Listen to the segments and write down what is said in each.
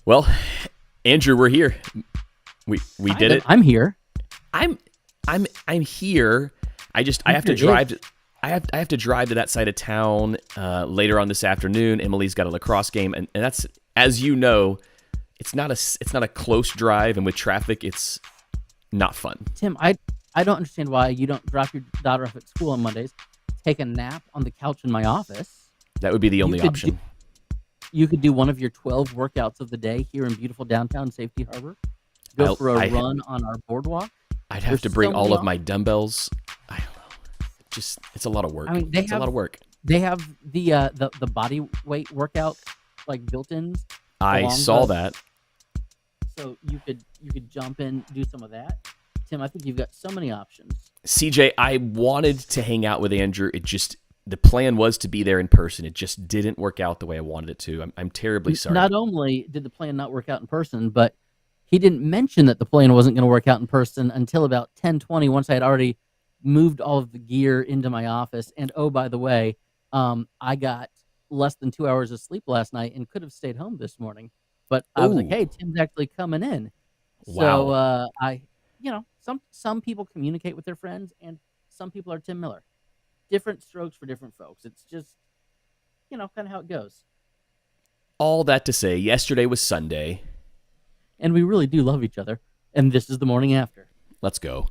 Well, Andrew, we're here. We did it. I'm here. I'm I'm here. I have to Here drive. is. I have to drive to that side of town later on this afternoon. Emily's got a lacrosse game, and that's, as you know, it's not a close drive, and with traffic, it's not fun. Tim, I don't understand why you don't drop your daughter off at school on Mondays, take a nap on the couch in my office. That would be the You only could do, option. you could do one of your 12 workouts of the day here in beautiful downtown Safety Harbor. Go I'll, for a I run on our boardwalk. I'd have There's to bring so all many of my options. dumbbells. I don't know. Just it's a lot of work. I mean, It's a lot of work. they have the body weight workout like built-ins I along saw that. so you could jump in, do some of that. Tim, I think you've got so many options. CJ, I wanted to hang out with Andrew. The plan was to be there in person. It just didn't work out the way I wanted it to. I'm terribly sorry. Not only did the plan not work out in person, but he didn't mention that the plan wasn't going to work out in person until about 10:20, once I had already moved all of the gear into my office. And oh, by the way, I got less than 2 hours of sleep last night and could have stayed home this morning. But I was like, Oh, hey, Tim's actually coming in. So wow. some people communicate with their friends, and some people are Tim Miller. Different strokes for different folks. It's just, kind of how it goes. All that to say, yesterday was Sunday. And we really do love each other. And this is the morning after. Let's go.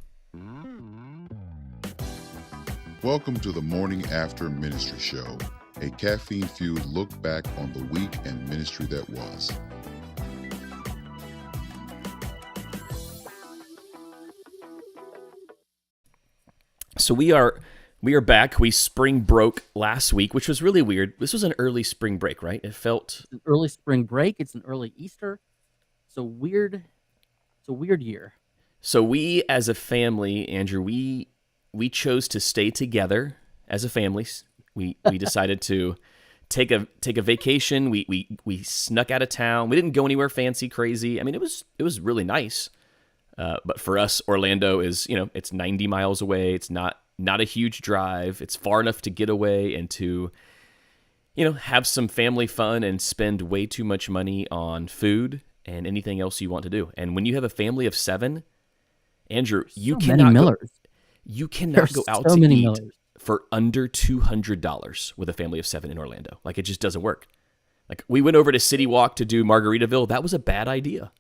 Welcome to the Morning After Ministry Show, a caffeine-fueled look back on the week and ministry that was. So we are back. We spring broke last week, which was really weird. This was an early spring break, right? It felt An early spring break. It's an early Easter. So weird. It's a weird year. so we as a family, Andrew, we chose to stay together as a family. We decided to take a vacation. We snuck out of town. We didn't go anywhere fancy, crazy. I mean, it was really nice. But for us, Orlando is, it's 90 miles away. It's not a huge drive. It's far enough to get away and to, have some family fun and spend way too much money on food and anything else you want to do. And when you have a family of 7, Andrew, So many Millers. you cannot There's go out so to many eat Millers. for under $200 with a family of 7 in Orlando. Like, it just doesn't work. Like, we went over to City Walk to do Margaritaville. That was a bad idea.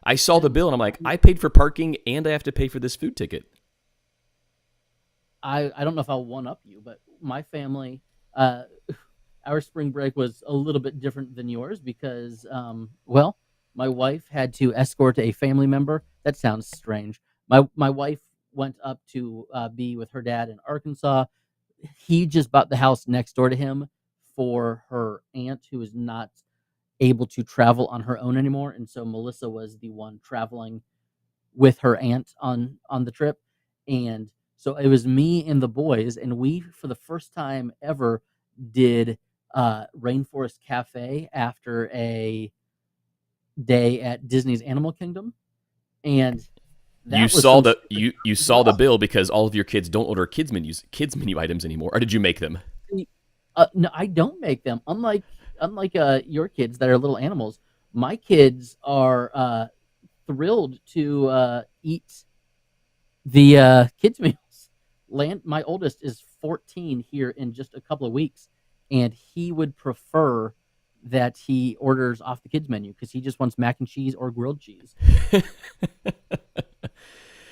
I saw the bill and I'm like, I paid for parking and I have to pay for this food ticket. I don't know if I'll one up you, but my family, uh, our spring break was a little bit different than yours because, my wife had to escort a family member. That sounds strange. My wife went up to be with her dad in Arkansas. He just bought the house next door to him for her aunt who is not able to travel on her own anymore, and so Melissa was the one traveling with her aunt on the trip. And so it was me and the boys, and we, for the first time ever, did Rainforest Cafe after a day at Disney's Animal Kingdom, and You that was saw some the serious. you saw the bill because all of your kids don't order kids menu items anymore. Or did you make them? No, I don't make them. Unlike your kids that are little animals, my kids are thrilled to eat the kids meals. My oldest is 14 here in just a couple of weeks, and he would prefer that he orders off the kids menu because he just wants mac and cheese or grilled cheese.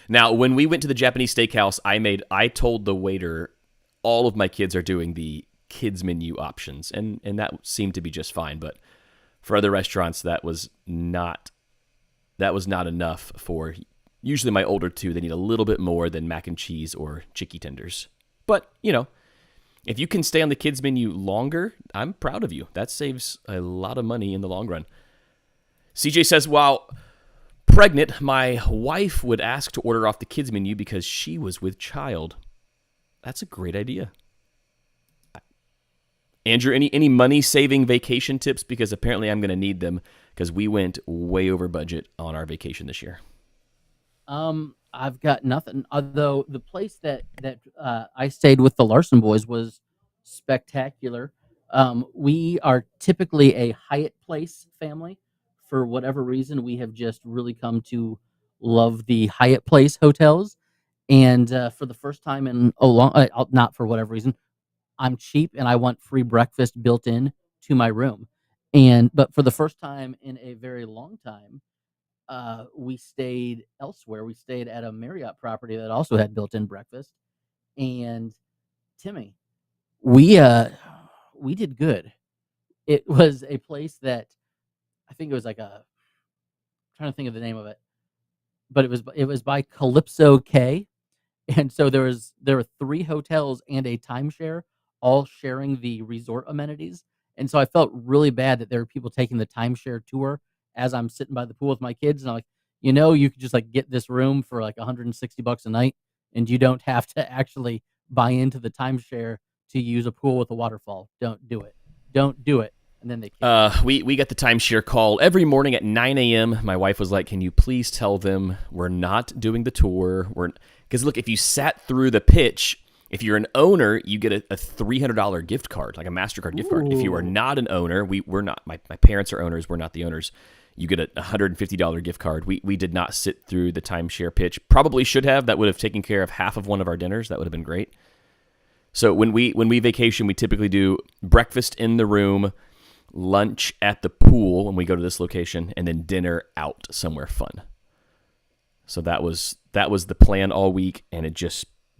Now, when we went to the Japanese steakhouse, I told the waiter all of my kids are doing the kids menu options, and that seemed to be just fine. But for other restaurants, that was not enough for usually my older two. They need a little bit more than mac and cheese or chicky tenders. But if you can stay on the kids menu longer, I'm proud of you. That saves a lot of money in the long run. CJ says, while pregnant, my wife would ask to order off the kids menu because she was with child. That's a great idea. Andrew, any money-saving vacation tips? Because apparently I'm going to need them because we went way over budget on our vacation this year. I've got nothing. Although the place that I stayed with the Larson boys was spectacular. We are typically a Hyatt Place family for whatever reason, we have just really come to love the Hyatt Place hotels. And for the first time in a long, not for whatever reason, I'm cheap and I want free breakfast built in to my room. But for the first time in a very long time, we stayed elsewhere. We stayed at a Marriott property that also had built-in breakfast. And Timmy, we did good. It was a place that I think it was like trying to think of the name of it, but it was by Calypso K. And so there were 3 hotels and a timeshare all sharing the resort amenities. And so I felt really bad that there were people taking the timeshare tour as I'm sitting by the pool with my kids, and I'm like, you could just like get this room for like $160 a night, and you don't have to actually buy into the timeshare to use a pool with a waterfall. Don't do it. Don't do it. And then they kicked me. We got the timeshare call every morning at 9 a.m. My wife was like, "Can you please tell them we're not doing the tour? Because look, if you sat through the pitch, if you're an owner, you get a $300 gift card, like a MasterCard gift card. If you are not an owner, we're not. My parents are owners. We're not the owners. You get a $150 gift card. We did not sit through the timeshare pitch. Probably should have. That would have taken care of half of one of our dinners. That would have been great. So when we vacation, we typically do breakfast in the room, lunch at the pool when we go to this location, and then dinner out somewhere fun. So that was the plan all week, and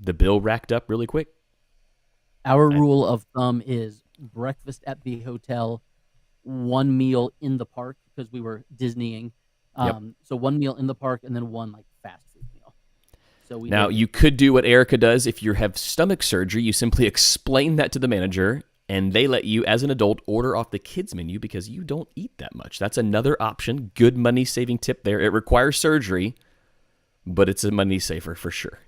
the bill racked up really quick. Our rule of thumb is breakfast at the hotel, 1 meal in the park because we were Disneying. So 1 meal in the park and then 1 like fast food meal. So you could do what Erica does if you have stomach surgery. You simply explain that to the manager, and they let you, as an adult, order off the kids menu because you don't eat that much. That's another option. Good money-saving tip there. It requires surgery, but it's a money saver for sure.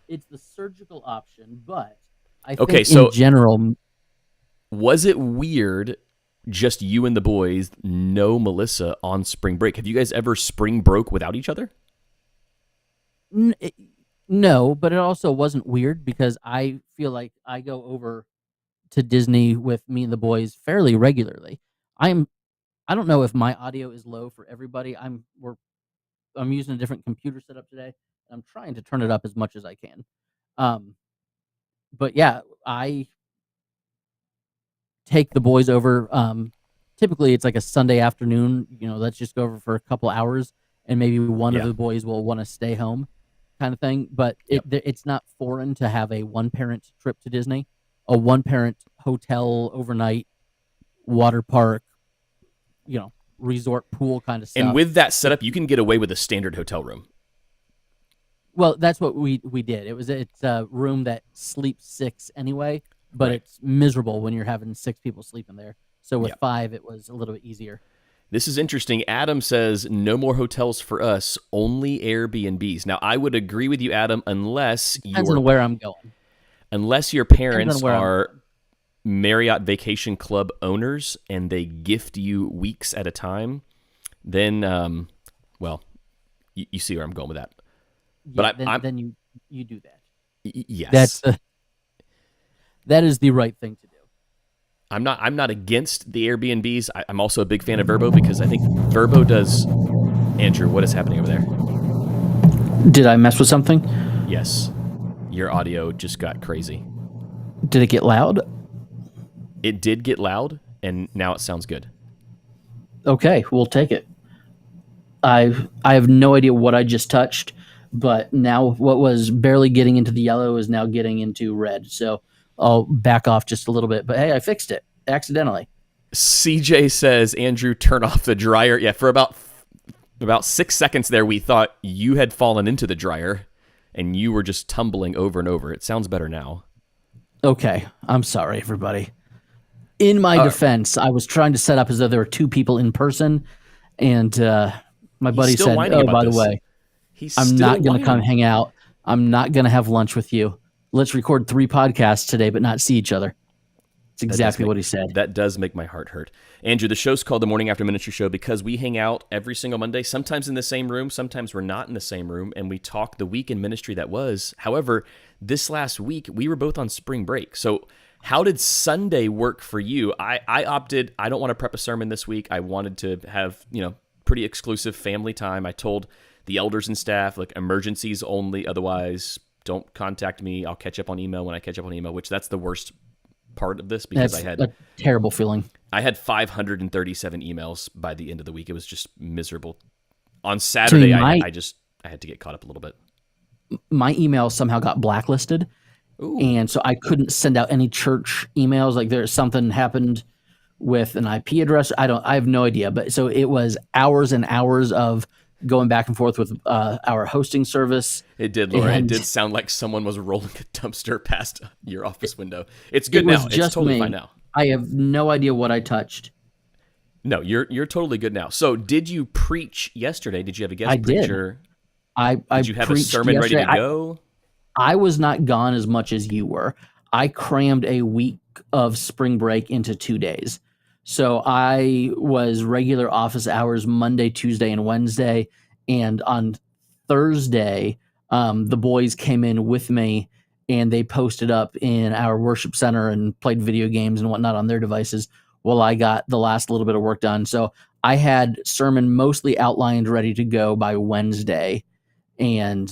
It's the surgical option, but I think in general... Was it weird, just you and the boys, no Melissa on spring break? Have you guys ever spring broke without each other? No, but it also wasn't weird because I feel like I go over to Disney with me and the boys fairly regularly. I don't know if my audio is low for everybody. I'm using a different computer setup today. I'm trying to turn it up as much as I can. But yeah, I take the boys over. Typically it's like a Sunday afternoon, let's just go over for a couple hours and maybe one of the boys will want to stay home kind of thing. But it's not foreign to have a one-parent trip to Disney, a one-parent hotel overnight, water park, resort pool kind of stuff. And with that setup, you can get away with a standard hotel room. Well, that's what we did. It's a room that sleeps 6 anyway, but it's miserable when you're having 6 people sleeping there. So with 5, it was a little bit easier. This is interesting. Adam says, no more hotels for us, only Airbnbs. Now, I would agree with you, Adam, Depends on where I'm going. Unless your parents are Marriott Vacation Club owners and they gift you weeks at a time, then, you see where I'm going with that. Yeah, but then you do that. Yes. That is the right thing to do. I'm not against the Airbnbs. I'm also a big fan of Vrbo because I think Vrbo does... Andrew, what is happening over there? Did I mess with something? Yes. Your audio just got crazy. Did it get loud? It did get loud, and now it sounds good. Okay, we'll take it. I have no idea what I just touched, but now what was barely getting into the yellow is now getting into red. So I'll back off just a little bit. But hey, I fixed it accidentally. CJ says, Andrew, turn off the dryer. Yeah, for about 6 seconds there, we thought you had fallen into the dryer and you were just tumbling over and over. It sounds better now. Okay, I'm sorry, everybody. In my defense, I was trying to set up as though there were 2 people in person, and my buddy said, "Oh, by the way, I'm not going to come hang out. I'm not going to have lunch with you. Let's record 3 podcasts today, but not see each other." It's exactly what he said. That does make my heart hurt. Andrew, the show's called The Morning After Ministry Show because we hang out every single Monday, sometimes in the same room, sometimes we're not in the same room, and we talk the week in ministry that was. However, this last week, we were both on spring break. So How did Sunday work for you? I opted, I don't want to prep a sermon this week. I wanted to have, pretty exclusive family time. I told the elders and staff, like, emergencies only, otherwise don't contact me. I'll catch up on email when I catch up on email, which that's the worst part of this because That's I had a terrible feeling. I had 537 emails by the end of the week. It was just miserable. On Saturday, I had to get caught up a little bit. My email somehow got blacklisted. Ooh. And so I couldn't send out any church emails. Like there's something happened with an IP address. I have no idea. But so it was hours and hours of going back and forth with our hosting service. It did, Laura. It did sound like someone was rolling a dumpster past your office window. It's good now. It's totally fine now. I have no idea what I touched. No, you're totally good now. So did you preach yesterday? Did you have a guest I preacher? Did. Did you have a sermon ready to go? I was not gone as much as you were. I crammed a week of spring break into 2 days. So I was regular office hours Monday, Tuesday, and Wednesday. And on Thursday, the boys came in with me and they posted up in our worship center and played video games and whatnot on their devices while I got the last little bit of work done. So I had sermon mostly outlined, ready to go by Wednesday. And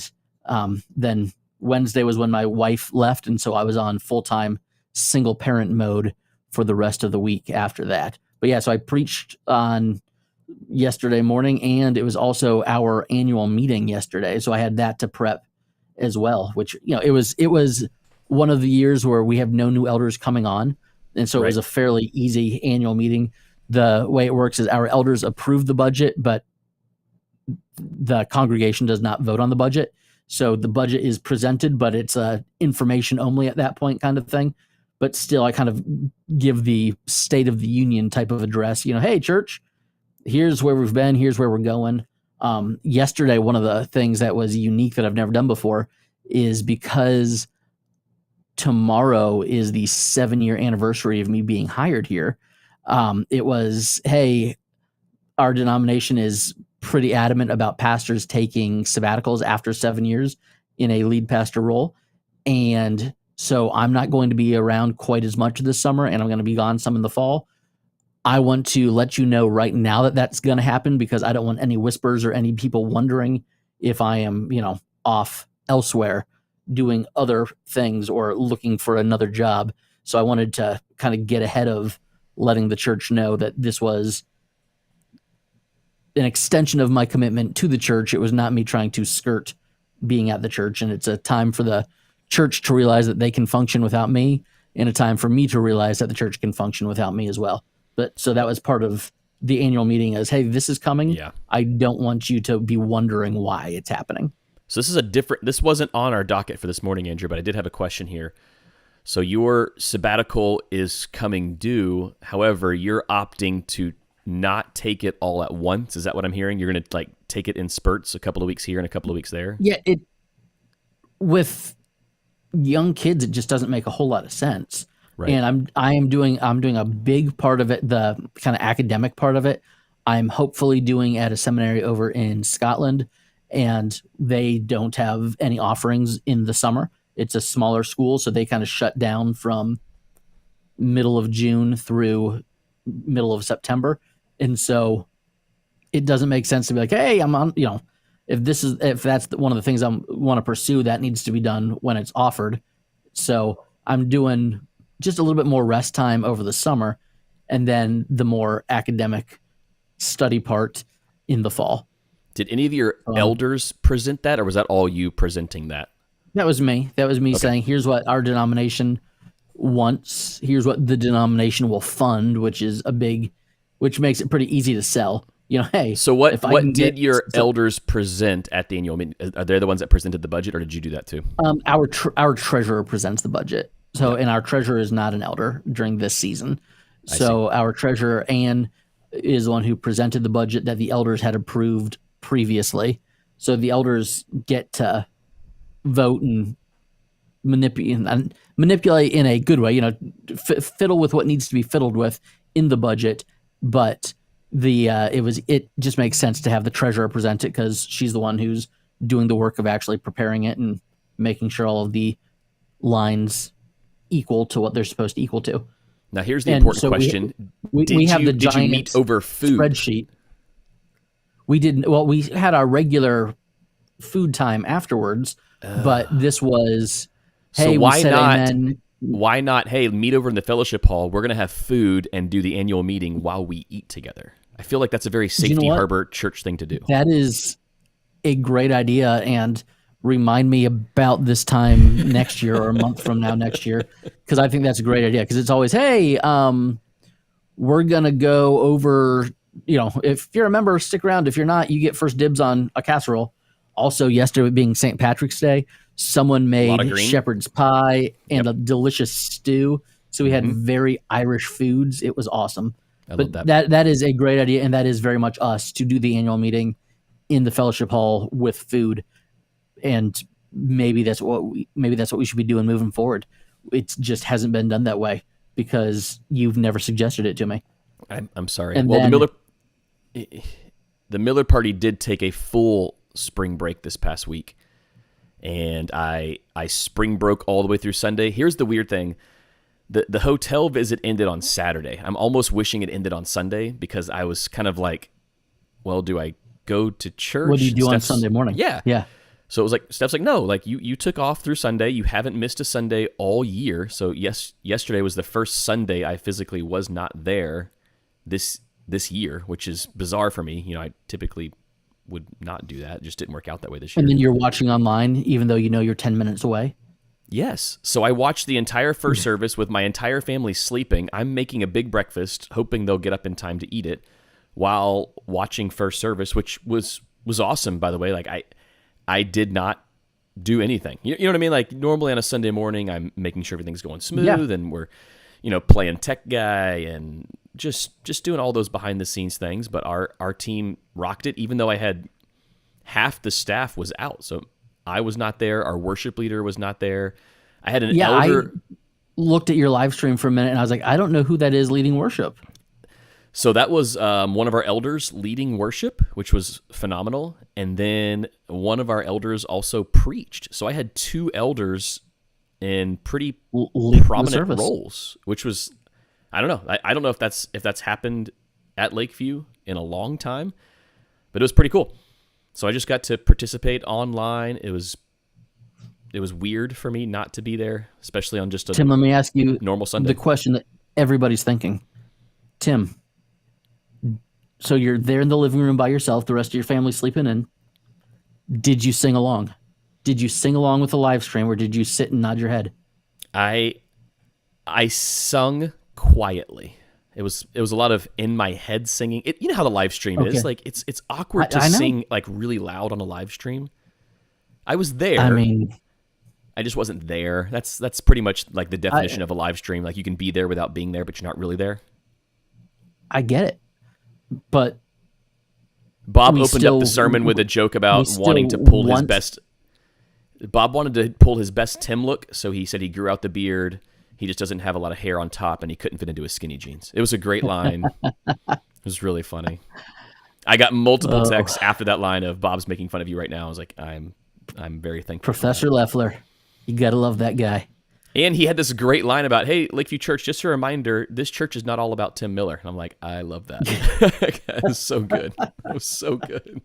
then Wednesday was when my wife left, and so I was on full-time single parent mode for the rest of the week after that. But yeah, so I preached on yesterday morning, and it was also our annual meeting yesterday, so I had that to prep as well, which, it was one of the years where we have no new elders coming on, and so it was a fairly easy annual meeting. The way it works is our elders approve the budget, but the congregation does not vote on the budget. So the budget is presented, but it's information only at that point kind of thing. But still, I kind of give the State of the Union type of address. Hey, church, here's where we've been. Here's where we're going. Yesterday, one of the things that was unique that I've never done before is because tomorrow is the 7-year anniversary of me being hired here. It was, hey, our denomination is pretty adamant about pastors taking sabbaticals after 7 years in a lead pastor role. And so I'm not going to be around quite as much this summer, and I'm going to be gone some in the fall. I want to let you know right now that that's going to happen because I don't want any whispers or any people wondering if I am, off elsewhere doing other things or looking for another job. So I wanted to kind of get ahead of letting the church know that this was an extension of my commitment to the church. It was not me trying to skirt being at the church, and it's a time for the church to realize that they can function without me, and a time for me to realize that the church can function without me as well. But so that was part of the annual meeting is, hey, this is coming. Yeah. I don't want you to be wondering why it's happening. So this wasn't on our docket for this morning, Andrew, but I did have a question here. So your sabbatical is coming due. However, you're opting to not take it all at once. Is that what I'm hearing? You're going to take it in spurts, a couple of weeks here and a couple of weeks there? Yeah, with young kids, it just doesn't make a whole lot of sense. Right. And I'm doing a big part of it, the kind of academic part of it. I'm hopefully doing at a seminary over in Scotland, and they don't have any offerings in the summer. It's a smaller school, so they kind of shut down from middle of June through middle of September. And so it doesn't make sense to be like, hey, I'm on, if that's one of the things I want to pursue, that needs to be done when it's offered. So I'm doing just a little bit more rest time over the summer, and then the more academic study part in the fall. Did any of your elders present that, or was that all you presenting that? That was me. Saying, here's what our denomination wants. Here's what the denomination will fund, which makes it pretty easy to sell. Hey. So what did your elders present at the annual meeting? Are they the ones that presented the budget, or did you do that too? Our treasurer presents the budget. So, and our treasurer is not an elder during this season. So our treasurer, Ann, is the one who presented the budget that the elders had approved previously. So the elders get to vote and manipulate in a good way, fiddle with what needs to be fiddled with in the budget. But it just makes sense to have the treasurer present it because she's the one who's doing the work of actually preparing it and making sure all of the lines equal to what they're supposed to equal to. Now, here's the And important so question. we have the Did you giant meet over food? spreadsheet. We didn't. Well, we had our regular food time afterwards, but this was, So hey, we why said not? amen. Why not? Hey, meet over in the fellowship hall. We're gonna have food and do the annual meeting while we eat together. I feel like that's a very safety what? harbor church thing to do. That is a great idea, and remind me about this time next year or a month from now next year, because I think that's a great idea. Because it's always, hey, we're gonna go over. You know, if you're a member, stick around. If you're not, you get first dibs on a casserole. Also, yesterday being St. Patrick's Day, someone made shepherd's pie and a delicious stew. So we had very Irish foods. It was awesome. I love that. That is a great idea, and that is very much us to do the annual meeting in the fellowship hall with food. And maybe that's what we should be doing moving forward. It just hasn't been done that way because you've never suggested it to me. I'm sorry. And Well, then- the Miller party did take a full spring break this past week, and I spring broke all the way through Sunday. Here's the weird thing. The hotel visit ended on Saturday. I'm almost wishing it ended on Sunday because I was kind of like, well, do I go to church? What do you do on Sunday morning? Yeah. So it was like, Steph's like, no, like you took off through Sunday. You haven't missed a Sunday all year. So yesterday was the first Sunday I physically was not there this year, which is bizarre for me. You know, I typically would not do that. It just didn't work out that way this year. And then you're watching online, even though you know you're 10 minutes away. Yes. So I watched the entire first service with my entire family sleeping. I'm making a big breakfast, hoping they'll get up in time to eat it while watching first service, which was awesome, by the way. Like I did not do anything. You know what I mean? Like normally on a Sunday morning, I'm making sure everything's going smooth and we're, playing tech guy and just doing all those behind the scenes things. But our team rocked it, even though I had half the staff was out. So I was not there. Our worship leader was not there. I had an elder. I looked at your live stream for a minute and I was like, I don't know who that is leading worship. So that was one of our elders leading worship, which was phenomenal. And then one of our elders also preached. So I had two elders in pretty prominent roles, which was, I don't know. I don't know if that's happened at Lakeview in a long time, but it was pretty cool. So I just got to participate online. It was weird for me not to be there, especially on just a Tim, let me ask you normal Sunday. The question that everybody's thinking. Tim, so you're there in the living room by yourself, the rest of your family sleeping in. Did you sing along? Did you sing along with the live stream, or did you sit and nod your head? I sung quietly. It was a lot of in my head singing. You know how the live stream is. Like it's awkward to sing like really loud on a live stream. I was there. I mean, I just wasn't there. That's pretty much like the definition of a live stream. Like you can be there without being there, but you're not really there. I get it. But Bob opened up the sermon with a joke about wanting to pull his best. Bob wanted to pull his best Tim look, so he said he grew out the beard. He just doesn't have a lot of hair on top, and he couldn't fit into his skinny jeans. It was a great line. It was really funny. I got multiple texts after that line of Bob's making fun of you right now. I was like, I'm very thankful. Professor Leffler, you gotta love that guy. And he had this great line about, hey, Lakeview Church, just a reminder, this church is not all about Tim Miller. And I'm like, I love that. It was so good. It was so good.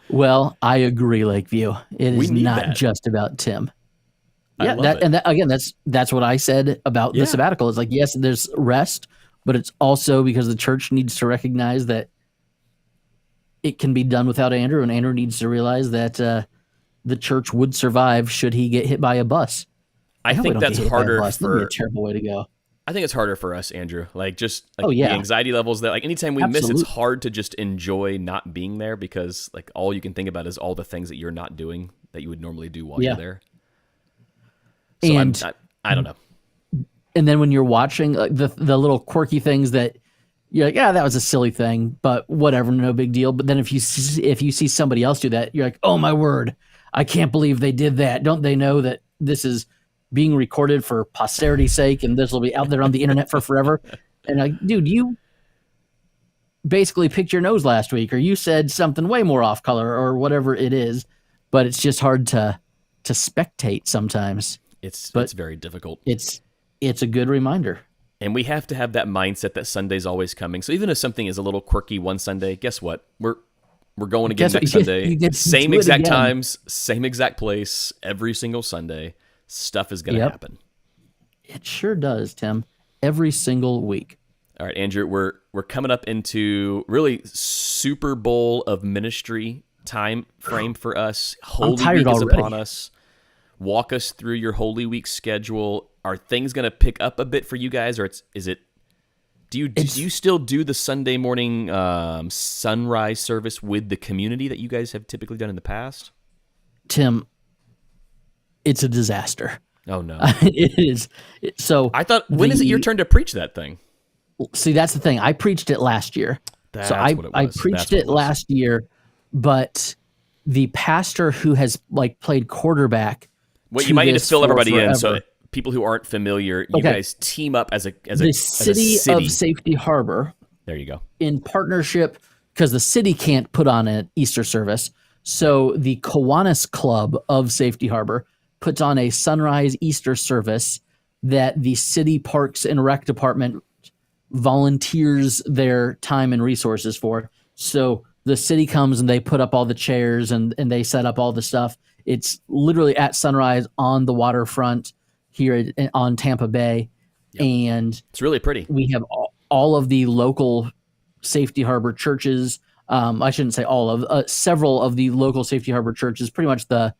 Well, I agree, Lakeview. It is not that. just about Tim. Yeah, again, that's what I said about the sabbatical. It's like, yes, there's rest, but it's also because the church needs to recognize that it can be done without Andrew, and Andrew needs to realize that the church would survive should he get hit by a bus. I think that's harder That'd be a terrible way to go. I think it's harder for us, Andrew. Like just the anxiety levels that like anytime we miss, it's hard to just enjoy not being there because like all you can think about is all the things that you're not doing that you would normally do while you're there. So and I don't know. And then when you're watching the little quirky things that you're like, yeah, that was a silly thing, but whatever, no big deal. But then if you see somebody else do that, you're like, oh my word, I can't believe they did that. Don't they know that this is being recorded for posterity's sake and this will be out there on the internet for forever? And like, dude, you basically picked your nose last week, or you said something way more off color or whatever it is, but it's just hard to spectate sometimes. It's But very difficult. it's a good reminder. And we have to have that mindset that Sunday's always coming. So even if something is a little quirky one Sunday, guess what? We're going again next Sunday. You get to Same do it exact again. times, same exact place, every single Sunday. Stuff is going to happen. It sure does, Tim. Every single week. All right, Andrew, we're coming up into really Super Bowl of ministry time frame for us. Holy Week is upon us. Walk us through your Holy Week schedule. Are things going to pick up a bit for you guys, or do you still do the Sunday morning sunrise service with the community that you guys have typically done in the past? Tim, it's a disaster. Oh no, it is. So I thought, when is it your turn to preach that thing? See, that's the thing. I preached it last year. That's so I what it was. preached it last year, but the pastor who has played quarterback. Well, you might need to fill everybody in. So people who aren't familiar, you guys team up as a city of Safety Harbor. There you go. In partnership, because the city can't put on an Easter service, so the Kiwanis Club of Safety Harbor puts on a sunrise Easter service that the city Parks and Rec Department volunteers their time and resources for. So the city comes and they put up all the chairs and they set up all the stuff. It's literally at sunrise on the waterfront here on Tampa Bay. Yep. And it's really pretty. We have all of the local Safety Harbor churches. I shouldn't say all of, several of the local Safety Harbor churches, pretty much the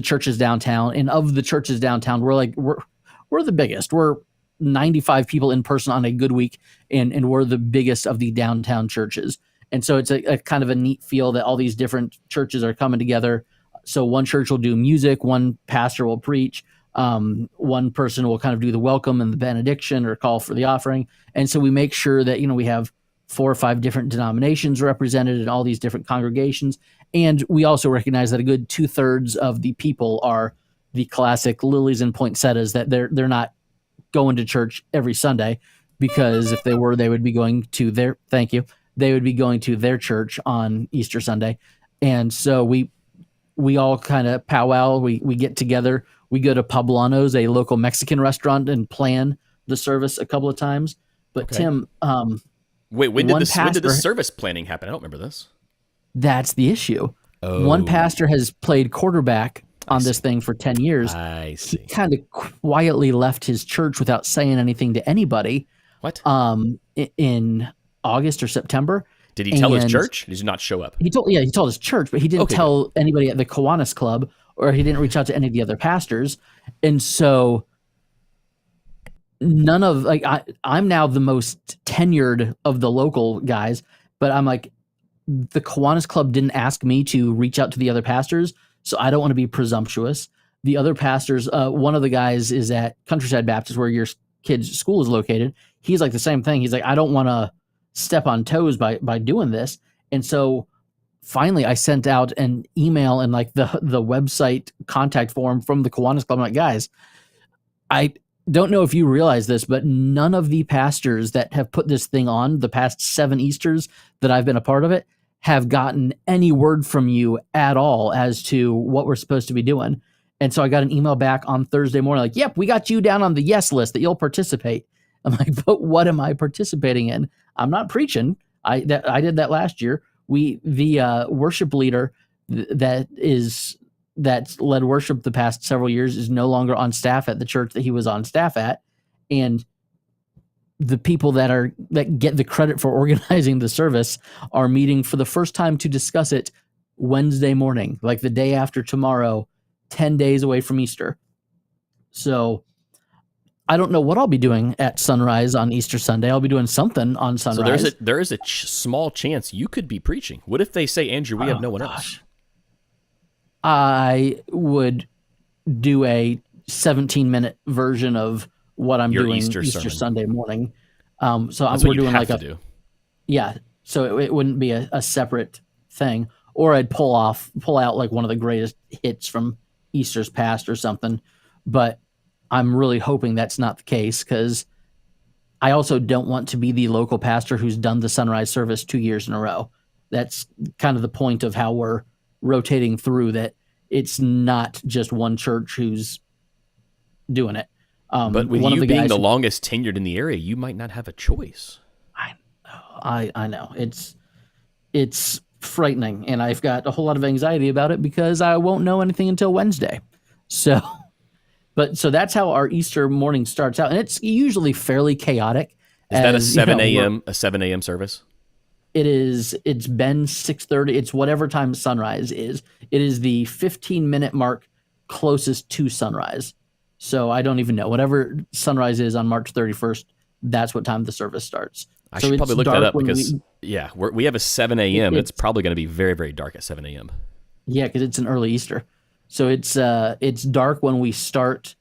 churches downtown. And of the churches downtown, we're the biggest. We're 95 people in person on a good week, and we're the biggest of the downtown churches. And so it's a kind of a neat feel that all these different churches are coming together. So one church will do music, one pastor will preach, one person will kind of do the welcome and the benediction or call for the offering. And so we make sure that, we have 4 or 5 different denominations represented in all these different congregations. And we also recognize that a good 2/3 of the people are the classic lilies and poinsettias, that they're not going to church every Sunday, because if they were, they would be going to their church on Easter Sunday. And so we all kind of powwow. We get together. We go to Poblano's, a local Mexican restaurant, and plan the service a couple of times. But okay. Tim, wait, when did the service planning happen? I don't remember this. That's the issue. Oh. One pastor has played quarterback on this thing for 10 years. I see. He kind of quietly left his church without saying anything to anybody. What? In August or September. Did he tell his church? Did he not show up? He told his church, but he didn't tell anybody at the Kiwanis Club, or he didn't reach out to any of the other pastors. And so none of I'm now the most tenured of the local guys, but I'm like, the Kiwanis Club didn't ask me to reach out to the other pastors, so I don't want to be presumptuous. The other pastors, one of the guys is at Countryside Baptist, where your kid's school is located. He's like the same thing. He's like, I don't want to step on toes by doing this. And so finally I sent out an email and the website contact form from the Kiwanis Club. I'm like, guys, I don't know if you realize this, but none of the pastors that have put this thing on the past 7 Easters that I've been a part of it have gotten any word from you at all as to what we're supposed to be doing. And so I got an email back on Thursday morning, like, yep, we got you down on the yes list that you'll participate. I'm like, but what am I participating in? I'm not preaching. I did that last year. The worship leader that's led worship the past several years is no longer on staff at the church that he was on staff at. And the people that get the credit for organizing the service are meeting for the first time to discuss it Wednesday morning, like the day after tomorrow, 10 days away from Easter. So I don't know what I'll be doing at sunrise on Easter Sunday. I'll be doing something on sunrise. So there is a small chance you could be preaching. What if they say, Andrew, we have no one else? I would do a 17-minute version of what I'm doing Easter Sunday morning. So we're doing yeah. So it wouldn't be a separate thing, or I'd pull out like one of the greatest hits from Easter's past or something. But I'm really hoping that's not the case, because I also don't want to be the local pastor who's done the sunrise service 2 years in a row. That's kind of the point of how we're rotating through, that it's not just one church who's doing it. But with one of you the being guys the who- longest tenured in the area, you might not have a choice. I know it's frightening, and I've got a whole lot of anxiety about it because I won't know anything until Wednesday. So, so that's how our Easter morning starts out, and it's usually fairly chaotic. Is that a as, you know, 7 a.m. service? It's been 6:30. It's whatever time sunrise is. It is the 15-minute mark closest to sunrise. So I don't even know. Whatever sunrise is on March 31st, that's what time the service starts. I So should it's probably look that dark up when because we have a 7 a.m. It's probably going to be very, very dark at 7 a.m. Yeah, because it's an early Easter. So it's dark when we start,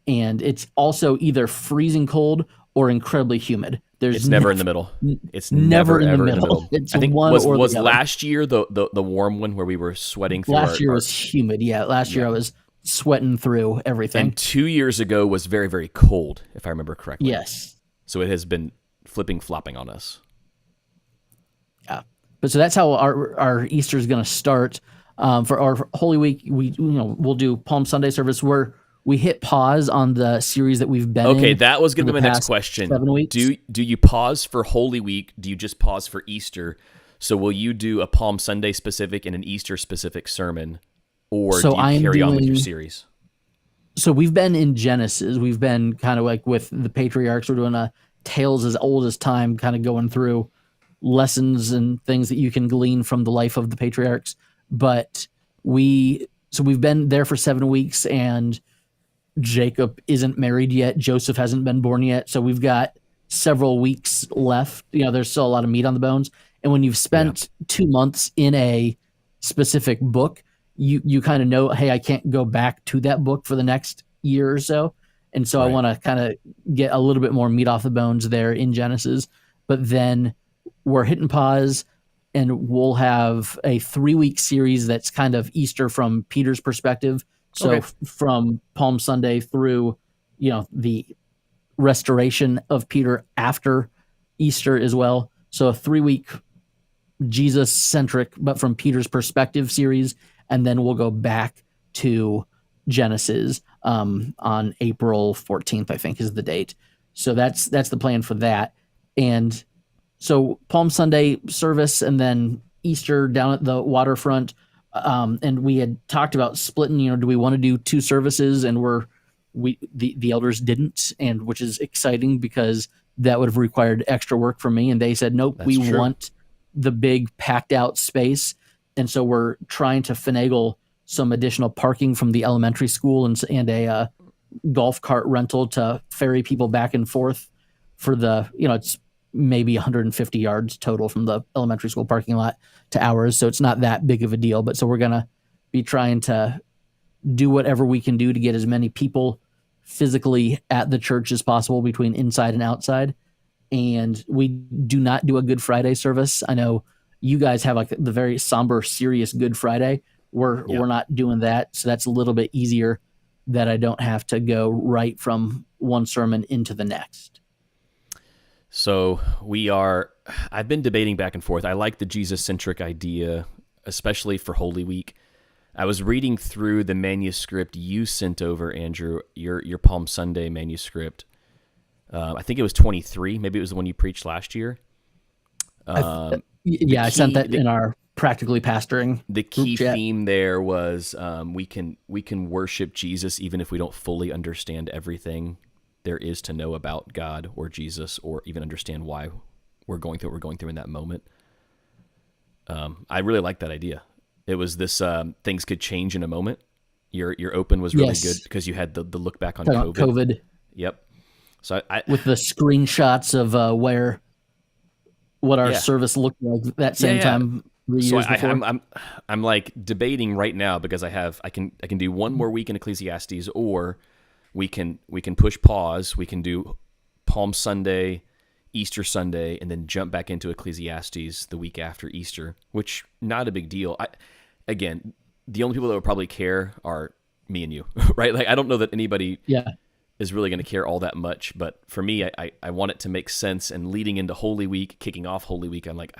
and it's also either freezing cold or incredibly humid. It's never in the middle. It's never in the ever middle. in the middle. It's I think one was or the was other. last year the warm one where we were sweating through Last year was humid. Yeah, last year I was sweating through everything. and 2 years ago was very, very cold, if I remember correctly. Yes. So it has been flopping on us. Yeah. But so that's how our Easter is going to start. For our Holy Week, we'll do Palm Sunday service where we hit pause on the series that we've been in. Okay, that was going to for be the my next past question. 7 weeks. Do you pause for Holy Week? Do you just pause for Easter? So will you do a Palm Sunday specific and an Easter specific sermon, or So do you I'm carry on with your doing- series? So we've been in Genesis. We've been kind of like with the patriarchs. We're doing a Tales as Old as Time, kind of going through lessons and things that you can glean from the life of the patriarchs. But we've been there for 7 weeks, and Jacob isn't married yet. Joseph hasn't been born yet. So we've got several weeks left. There's still a lot of meat on the bones. And when you've spent 2 months in a specific book, you kind of know, hey, I can't go back to that book for the next year or so. And so I want to kind of get a little bit more meat off the bones there in Genesis. But then we're hitting pause, and we'll have a 3-week series that's kind of Easter from Peter's perspective. So from Palm Sunday through, the restoration of Peter after Easter as well. So a 3-week Jesus-centric, but from Peter's perspective series. And then we'll go back to Genesis on April 14th, I think is the date. So that's the plan for that. And so Palm Sunday service and then Easter down at the waterfront. And we had talked about splitting, do we want to do 2 services? And the elders didn't, and which is exciting because that would have required extra work from me. And they said, nope, That's we true. want the big packed out space. And so we're trying to finagle some additional parking from the elementary school and a golf cart rental to ferry people back and forth for the, it's maybe 150 yards total from the elementary school parking lot to ours. So it's not that big of a deal. But so we're going to be trying to do whatever we can do to get as many people physically at the church as possible between inside and outside. And we do not do a Good Friday service. I know you guys have like the very somber, serious Good Friday. We're not doing that. So that's a little bit easier that I don't have to go right from one sermon into the next. So I've been debating back and forth. I like the Jesus-centric idea, especially for Holy Week. I was reading through the manuscript you sent over, Andrew, your Palm Sunday manuscript. I think it was 23. Maybe it was the one you preached last year. I sent that in our Practically Pastoring. The key theme there was we can worship Jesus even if we don't fully understand everything there is to know about God or Jesus, or even understand why we're going through what we're going through in that moment. I really like that idea. It was this things could change in a moment. Your open was really good because you had the look back on COVID. Yep. So I with the screenshots of what our service looked like that same time 3 years before. I'm like debating right now because I can do one more week in Ecclesiastes, or we can push pause. We can do Palm Sunday, Easter Sunday, and then jump back into Ecclesiastes the week after Easter, which not a big deal. Again, the only people that would probably care are me and you, right? Like I don't know that anybody is really going to care all that much, but for me, I want it to make sense. And leading into Holy Week, kicking off Holy Week, I'm like,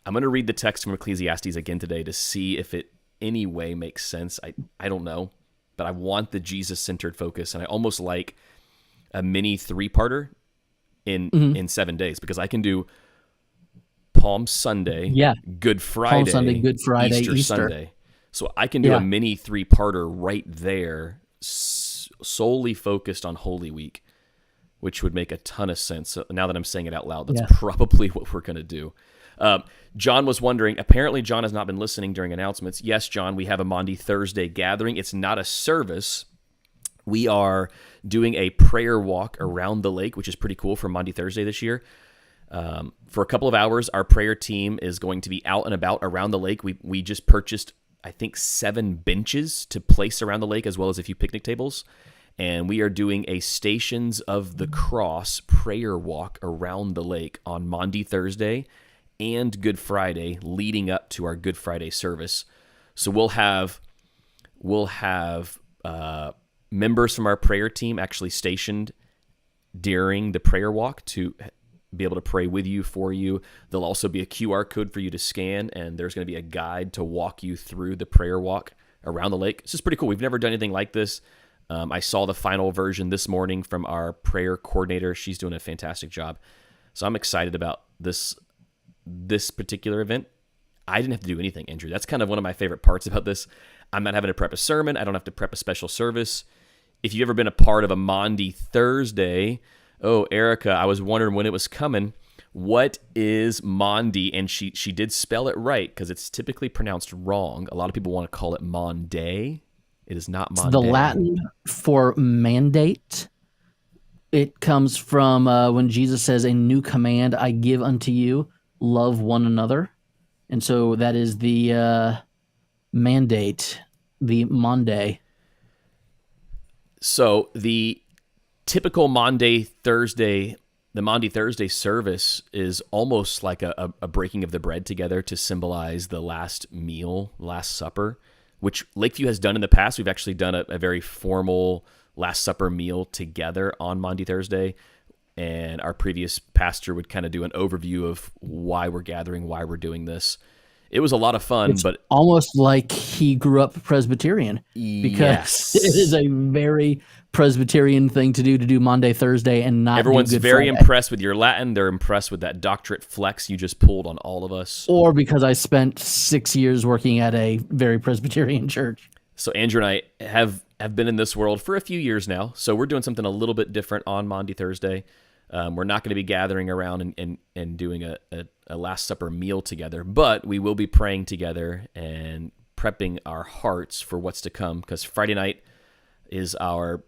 I'm going to read the text from Ecclesiastes again today to see if it any way makes sense. I don't know. but I want the Jesus-centered focus, and I almost like a mini 3-parter in 7 days, because I can do Palm Sunday, Good Friday, Palm Sunday, Good Friday, Easter Sunday. So I can do a mini 3-parter right there, solely focused on Holy Week, which would make a ton of sense. So now that I'm saying it out loud, that's probably what we're going to do. John was wondering, apparently John has not been listening during announcements. Yes, John, we have a Maundy Thursday gathering. It's not a service. We are doing a prayer walk around the lake, which is pretty cool for Maundy Thursday this year. For a couple of hours, our prayer team is going to be out and about around the lake. We just purchased, I think, 7 benches to place around the lake, as well as a few picnic tables. And we are doing a Stations of the Cross prayer walk around the lake on Maundy Thursday and Good Friday, leading up to our Good Friday service. So we'll have members from our prayer team actually stationed during the prayer walk to be able to pray with you, for you. There'll also be a QR code for you to scan, and there's going to be a guide to walk you through the prayer walk around the lake. This is pretty cool. We've never done anything like this. I saw the final version this morning from our prayer coordinator. She's doing a fantastic job. So I'm excited about this particular event. I didn't have to do anything, Andrew. That's kind of one of my favorite parts about this. I'm not having to prep a sermon. I don't have to prep a special service. If you've ever been a part of a Maundy Thursday, Erica, I was wondering when it was coming. What is Maundy? And she did spell it right, because it's typically pronounced wrong. A lot of people want to call it Monday. It is not Monday. The Latin for mandate. It comes from when Jesus says, "A new command I give unto you, love one another." And so that is the mandate, the Monday. So the typical Maundy Thursday service is almost like a breaking of the bread together to symbolize the last meal, Last Supper, which Lakeview has done in the past. We've actually done a very formal Last Supper meal together on Maundy Thursday, and our previous pastor would kind of do an overview of why we're gathering, why we're doing this. It was a lot of fun, but almost like he grew up Presbyterian, because it is a very Presbyterian thing to do Maundy Thursday and not everyone's do Good very Friday. Impressed with your Latin. They're impressed with that doctorate flex you just pulled on all of us. Or because I spent 6 years working at a very Presbyterian church. So Andrew and I have been in this world for a few years now, so we're doing something a little bit different on Maundy Thursday. We're not going to be gathering around and doing a Last Supper meal together, but we will be praying together and prepping our hearts for what's to come, because Friday night is our,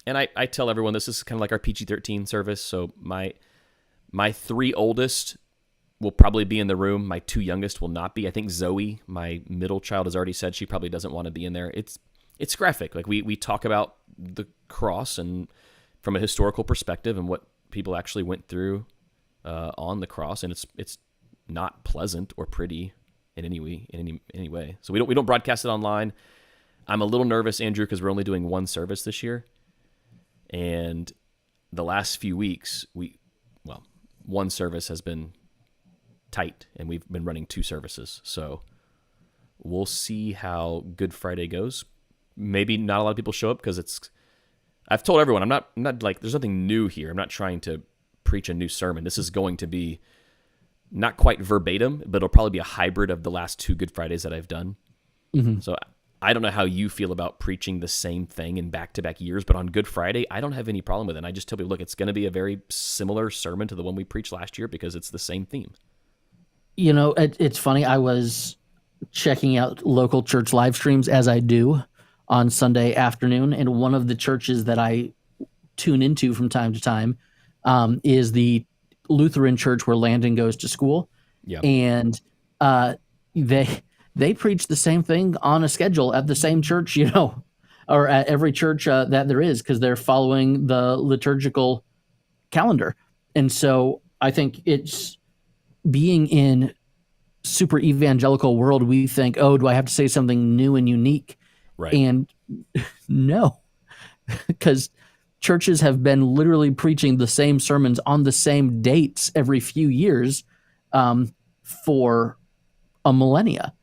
and I tell everyone this is kind of like our PG-13 service, so my 3 oldest will probably be in the room. My 2 youngest will not be. I think Zoe, my middle child, has already said she probably doesn't want to be in there. It's graphic. Like we talk about the cross and from a historical perspective and what people actually went through on the cross, and it's not pleasant or pretty in any way. So we don't broadcast it online. I'm a little nervous, Andrew, because we're only doing 1 service this year, and the last few weeks 1 service has been tight, and we've been running 2 services. So we'll see how Good Friday goes. Maybe not a lot of people show up because I've told everyone I'm not like, there's nothing new here. I'm not trying to preach a new sermon. This is going to be not quite verbatim, but it'll probably be a hybrid of the last 2 Good Fridays that I've done. Mm-hmm. So I don't know how you feel about preaching the same thing in back-to-back years, but on Good Friday, I don't have any problem with it. And I just tell people, look, it's going to be a very similar sermon to the one we preached last year because it's the same theme. You know, it's funny. I was checking out local church live streams, as I do on Sunday afternoon, and one of the churches that I tune into from time to time is the Lutheran church where Landon goes to school. Yeah. And they preach the same thing on a schedule at the same church, or at every church that there is, because they're following the liturgical calendar. And so I think it's being in super evangelical world, we think, oh, do I have to say something new and unique? Right. And no, because churches have been literally preaching the same sermons on the same dates every few years for a millennia.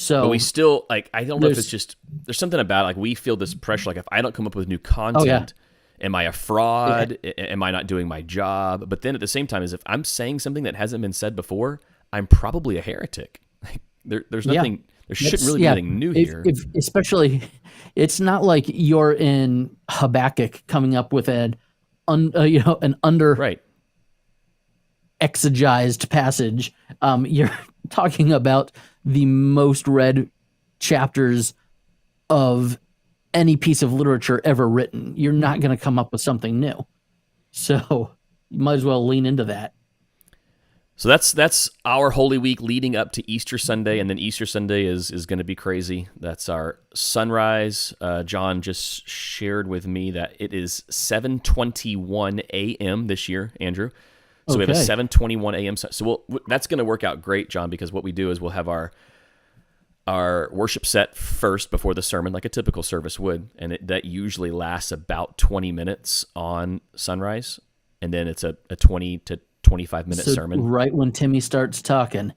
So But we still, like, I don't know if it's there's just, there's something about, like, we feel this pressure, like, if I don't come up with new oh yeah, content, am I a fraud? Am I not doing my job? But then at the same time, is if I'm saying something that hasn't been said before, I'm probably a heretic. Like, there's yeah. nothing, there shouldn't That's really be yeah. anything new here. If especially, it's not like you're in Habakkuk coming up with an an under Right. exegized passage. You're talking about the most read chapters of any piece of literature ever written. You're not going to come up with something new. So you might as well lean into that. So that's our Holy Week leading up to Easter Sunday, and then Easter Sunday is going to be crazy. That's our sunrise. John just shared with me that it is 7:21 a.m. this year, Andrew. So we have a 7:21 a.m. So that's going to work out great, John, because what we do is we'll have our worship set first before the sermon, like a typical service would, and that usually lasts about 20 minutes on sunrise, and then it's a 20 to 25-minute sermon. Right when Timmy starts talking,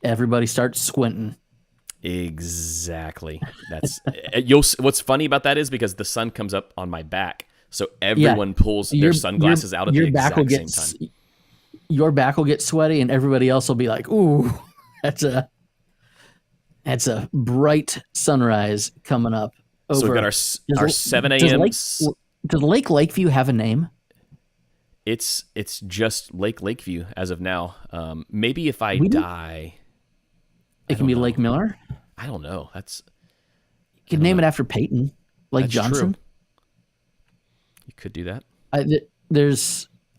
everybody starts squinting. Exactly. That's what's funny about that is because the sun comes up on my back, so everyone pulls their sunglasses out at the exact same time. Your back will get sweaty, and everybody else will be like, "Ooh, that's a bright sunrise coming up." Over. So we've got our 7 a.m. Does Lakeview have a name? It's just Lakeview as of now. Maybe if I die, it can be Lake Miller. I don't know. You could name it after Peyton, like That's Johnson. True. You could do that.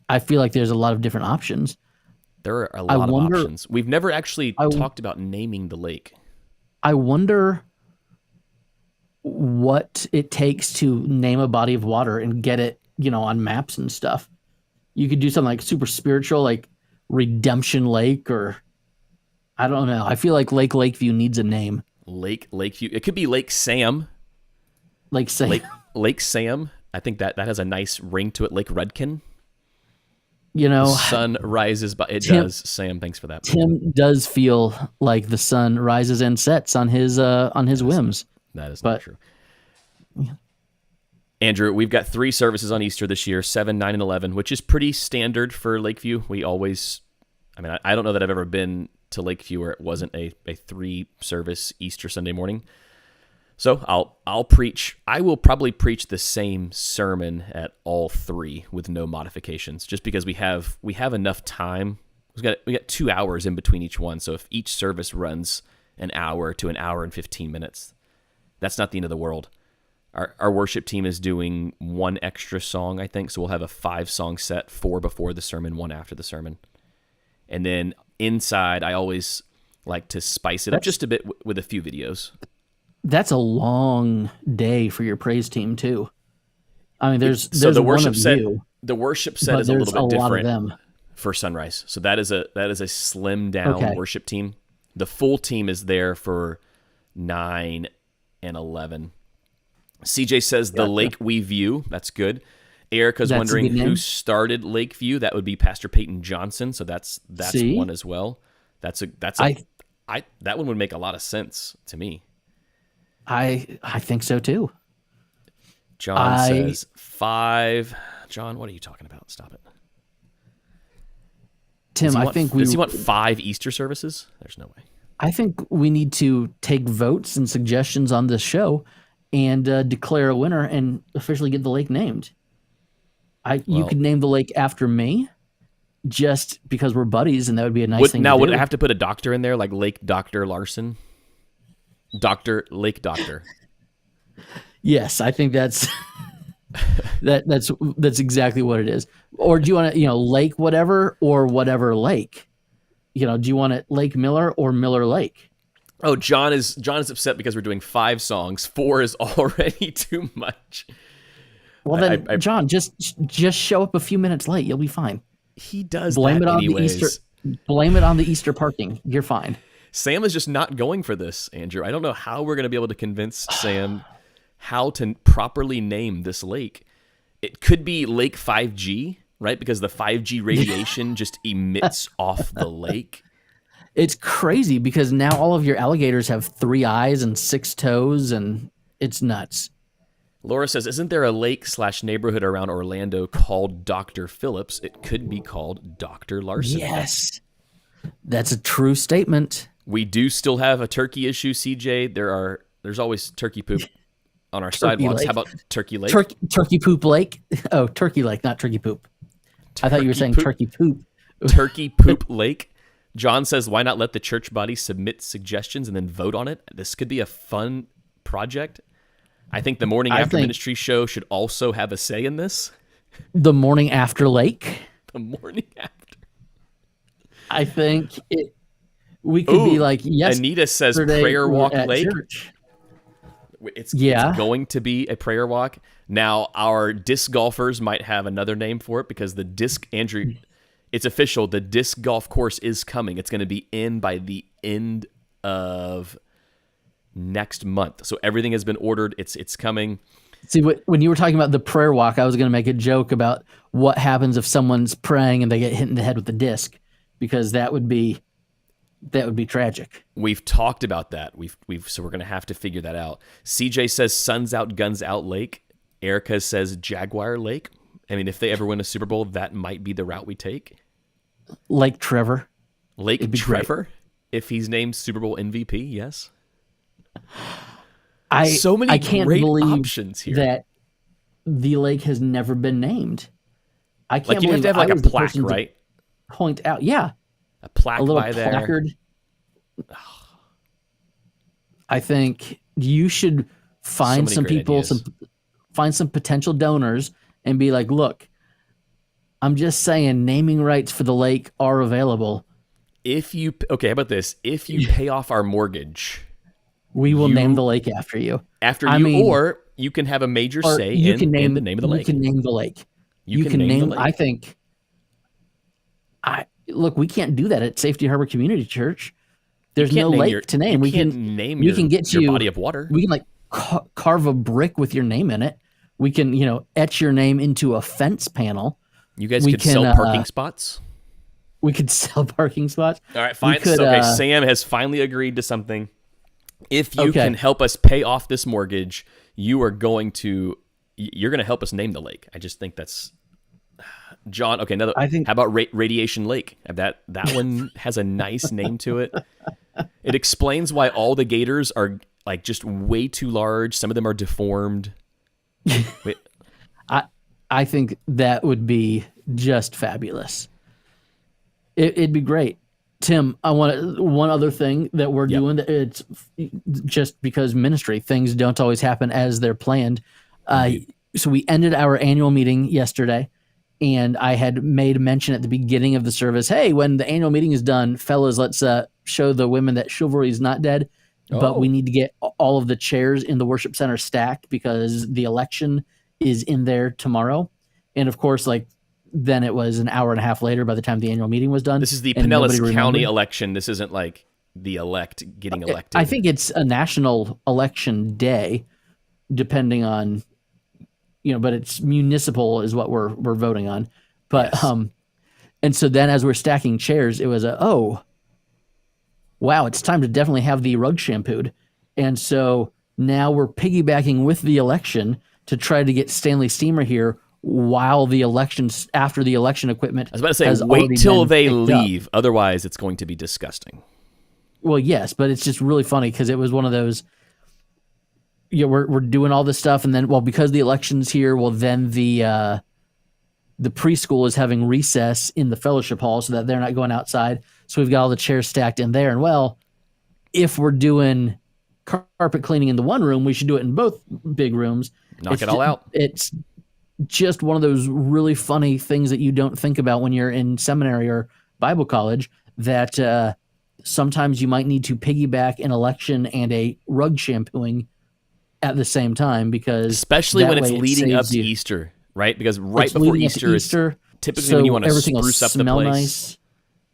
I feel like there's a lot of different options. There are a lot of options. We've never actually talked about naming the lake. I wonder what it takes to name a body of water and get it, on maps and stuff. You could do something like super spiritual, like Redemption Lake, or I don't know. I feel like Lakeview needs a name. Lakeview. It could be Lake Sam. Lake Sam. Lake Sam. I think that has a nice ring to it. Lake Redkin. The sun rises, but it does. Sam, thanks for that. Tim does feel like the sun rises and sets on his whims. That is not true. Yeah. Andrew, we've got 3 services on Easter this year, 7, 9, and 11, which is pretty standard for Lakeview. We always, I don't know that I've ever been to Lakeview where it wasn't a 3-service Easter Sunday morning. So I'll preach. I will probably preach the same sermon at all 3 with no modifications, just because we have enough time. We got 2 hours in between each one. So if each service runs an hour to an hour and 15 minutes, that's not the end of the world. Our worship team is doing 1 extra song, I think. So we'll have a 5-song set, 4 before the sermon, 1 after the sermon, and then inside I always like to spice it up just a bit with a few videos. That's a long day for your praise team too. There's the worship one of set. You, the worship set is a little bit different lot of them. For sunrise. So that is a slimmed down worship team. The full team is there for 9 and 11. CJ says the Lake We View. That's good. Erica's wondering who started Lakeview. That would be Pastor Peyton Johnson. So that's one as well. That one would make a lot of sense to me. I think so too. John says 5. John, what are you talking about? Stop it. Tim, does he want 5 Easter services? There's no way. I think we need to take votes and suggestions on this show and declare a winner and officially get the lake named. You could name the lake after me, just because we're buddies, and that would be a nice thing. Now, would I have to put a doctor in there, like Lake Dr. Larson? Lake Doctor. Yes, I think that's that's exactly what it is. Or do you want to, Lake whatever or whatever lake? Do you want it Lake Miller or Miller Lake? Oh, John is upset because we're doing 5 songs. 4 is already too much. Well then, John, just show up a few minutes late. You'll be fine. He does blame that it on anyways. the Easter. Blame it on the Easter parking. You're fine. Sam is just not going for this, Andrew. I don't know how we're going to be able to convince Sam how to properly name this lake. It could be Lake 5G, right? Because the 5G radiation just emits off the lake. It's crazy because now all of your alligators have 3 eyes and 6 toes, and it's nuts. Laura says, isn't there a lake/neighborhood around Orlando called Dr. Phillips? It could be called Dr. Larson. Yes. That's a true statement. We do still have a turkey issue, CJ. There's always turkey poop on our sidewalks. Lake. How about Turkey Lake? Turkey Poop Lake? Oh, Turkey Lake, not Turkey Poop. I thought you were saying Turkey Poop. Turkey Poop Lake. John says, why not let the church body submit suggestions and then vote on it? This could be a fun project. I think the Morning After Ministry show should also have a say in this. The Morning After Lake? The Morning After. I think we could be like, yes. Anita says Prayer Walk Lake. Church. It's going to be a prayer walk. Now, our disc golfers might have another name for it because the disc, Andrew, it's official. The disc golf course is coming. It's going to be in by the end of next month. So everything has been ordered. It's coming. See, when you were talking about the prayer walk, I was going to make a joke about what happens if someone's praying and they get hit in the head with the disc, because that would be tragic. We've talked about that. So we're going to have to figure that out. CJ says Suns Out, Guns Out Lake. Erica says Jaguar Lake. I mean, if they ever win a Super Bowl, that might be the route we take. Lake Trevor. Lake Trevor, if he's named Super Bowl MVP, yes. So many I can't great believe options here. that the lake has never been named. I can't like you have believe to have like I a was the plaque, person to right? point out, yeah, A plaque a little by there. placard. I think you should find many some great people, ideas. find some potential donors, and be like, look, I'm just saying, naming rights for the lake are available. How about this? If you pay off our mortgage, we will name the lake after you. Or you can have a major say in the name of the lake. You can name the lake. You can name the lake. I think. Look, we can't do that at Safety Harbor Community Church. There's no lake to name. We can name your body of water. We can carve a brick with your name in it. We can, etch your name into a fence panel. You guys could sell parking spots. We could sell parking spots. All right, fine. Sam has finally agreed to something. If you can help us pay off this mortgage, you're going to help us name the lake. I just think that's John. Okay, how about Radiation Lake? That one has a nice name to it. It explains why all the gators are like just way too large. Some of them are deformed. Wait. I think that would be just fabulous. It'd be great. Tim, I want one other thing that we're doing. That it's just because ministry things don't always happen as they're planned. So we ended our annual meeting yesterday, and I had made mention at the beginning of the service, hey, when the annual meeting is done, fellas, let's show the women that chivalry is not dead, but we need to get all of the chairs in the worship center stacked because the election is in there tomorrow. And of course, then it was an hour and a half later by the time the annual meeting was done. This is the Pinellas County election. This isn't like the elect getting elected. I think it's a national election day, depending on, but it's municipal is what we're voting on. But yes. And so then as we're stacking chairs, it was wow, it's time to definitely have the rug shampooed. And so now we're piggybacking with the election to try to get Stanley Steamer here while after the election equipment. I was about to say, wait till they leave. Otherwise, it's going to be disgusting. Well, yes, but it's just really funny because it was one of those, we're doing all this stuff. And then, because the election's here, then the preschool is having recess in the fellowship hall so that they're not going outside. So we've got all the chairs stacked in there. And if we're doing carpet cleaning in the one room, we should do it in both big rooms. Knock it all out. It's just one of those really funny things that you don't think about when you're in seminary or Bible college, that sometimes you might need to piggyback an election and a rug shampooing at the same time, because especially when it's leading up to Easter, right? Because right before Easter is typically when you want to spruce up the place.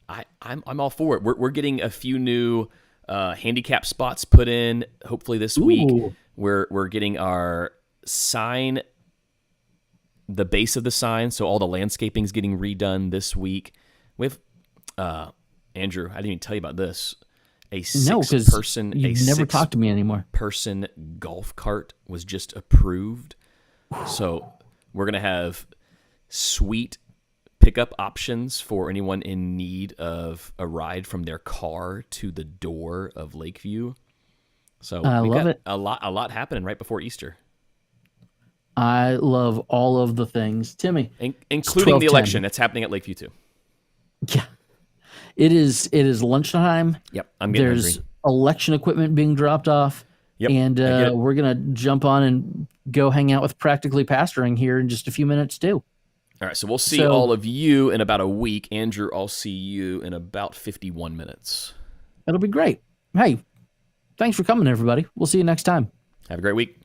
Nice. I'm all for it. We're getting a few new handicap spots put in hopefully this week. We're getting our sign, the base of the sign, so all the landscaping is getting redone this week. We have Andrew, I didn't even tell you about this. A No, because six-person, you've never talked to me anymore. person golf cart was just approved. So we're going to have sweet pickup options for anyone in need of a ride from their car to the door of Lakeview. So I we've love got it. a lot happening right before Easter, I love all of the things. Timmy, including the 12:10. election that's happening at Lakeview too. Yeah, it is. It is lunchtime. Yep, I'm getting There's hungry. election equipment being dropped off. Yep, And I get it. we're gonna jump on and go hang out with Practically Pastoring here in just a few minutes too. All right, so we'll see So- all of you in about a week. Andrew, I'll see you in about 51 minutes. It'll be great. Hey, thanks for coming, everybody. We'll see you next time. Have a great week.